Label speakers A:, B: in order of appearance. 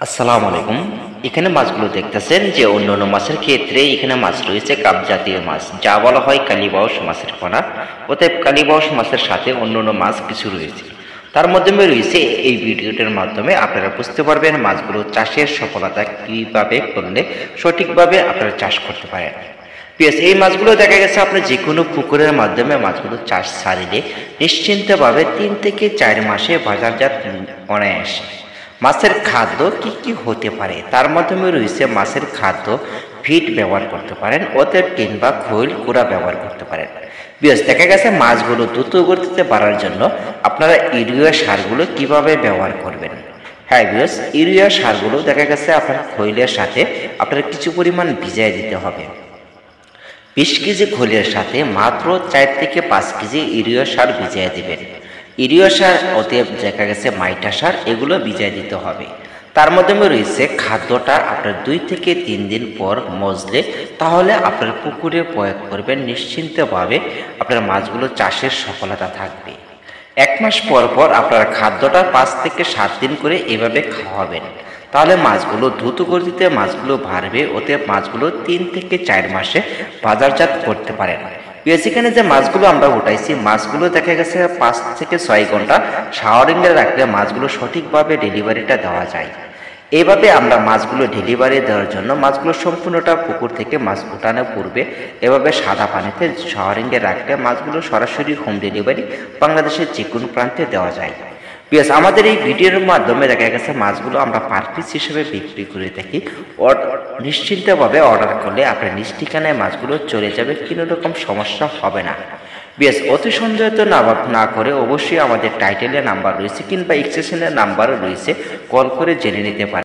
A: আসসালামু আলাইকুম। এখানে মাছগুলো দেখতেছেন যে অন্যান্য মাছের ক্ষেত্রে এখানে মাছ রয়েছে কাপ জাতীয় মাছ, যা বলা হয় কালীবাউস মাছের পোনা। অতএব কালীবাউস মাছের সাথে অন্যান্য মাছ কিছু রয়েছে। তার মাধ্যমে রয়েছে এই ভিডিওটির মাধ্যমে আপনারা বুঝতে পারবেন মাছগুলো চাষের সফলতা কীভাবে করলে সঠিকভাবে আপনারা চাষ করতে পারেন। পিএস এই মাছগুলো দেখা গেছে আপনি যে কোনো পুকুরের মাধ্যমে মাছগুলো চাষ ছাড়িলে নিশ্চিন্তভাবে 3 থেকে 4 মাসে বাজারজাত অনায়াসে। মাছের খাদ্য কি কি হতে পারে তার মাধ্যমে রয়েছে মাছের খাদ্য ফিড ব্যবহার করতে পারেন, ওদের কিংবা খৈল কুড়া ব্যবহার করতে পারেন। বিকজ দেখা গেছে মাছগুলো দ্রুত গতিতে বাড়ার জন্য আপনারা ইউরিয়া সারগুলো কিভাবে ব্যবহার করবেন। হ্যাঁ বিকজ ইউরিয়া সারগুলো দেখা গেছে আপনার খৈলের সাথে আপনার কিছু পরিমাণ ভিজিয়ে দিতে হবে। 20 কেজি খৈলের সাথে মাত্র 4 থেকে 5 কেজি ইউরিয়া সার ভিজিয়ে দিবেন। ইউরিয়া সার অতএব দেখা গেছে মাইটা সার এগুলো ভিজিয়ে দিতে হবে। তার মাধ্যমে রয়েছে খাদ্যটা আপনার 2 থেকে 3 দিন পর মজলে তাহলে আপনার পুকুরে প্রয়োগ করবেন, নিশ্চিন্তভাবে আপনার মাছগুলো চাষের সফলতা থাকবে। 1 মাস পর পর আপনার খাদ্যটা 5 থেকে 7 দিন করে এভাবে খাওয়াবেন, তাহলে মাছগুলো দ্রুত গতিতে মাছগুলো বাড়বে। ওতে মাছগুলো 3 থেকে 4 মাসে বাজারজাত করতে পারেন। এখানে যে মাছগুলো আমরা উঠাইছি মাছগুলো দেখা গেছে 5 থেকে 6 ঘন্টা শাওয়ারিংয়ে রাখলে মাছগুলো সঠিকভাবে ডেলিভারিটা দেওয়া যায়। এইভাবে আমরা মাছগুলো ডেলিভারি দেওয়ার জন্য মাছগুলো সম্পূর্ণটা পুকুর থেকে মাছ উঠানোর পূর্বে এভাবে সাদা পানিতে শাওয়ারিংয়ে রাখলে মাছগুলো সরাসরি হোম ডেলিভারি বাংলাদেশের যে কোনো প্রান্তে দেওয়া যায়। বিকজ আমাদের এই ভিডিওর মাধ্যমে দেখা গেছে মাছগুলো আমরা পার পিস হিসেবে বিক্রি করে থাকি। নিশ্চিন্তভাবে অর্ডার করলে আপনার নিজ ঠিকানায় মাছগুলো চলে যাবে, কোনো রকম সমস্যা হবে না। বিকজ অতি সন্দেহিত না করে অবশ্যই আমাদের টাইটেলের নাম্বার রয়েছে কিংবা এক্সটেনশনের নাম্বারও রয়েছে, কল করে জেনে নিতে পারেন।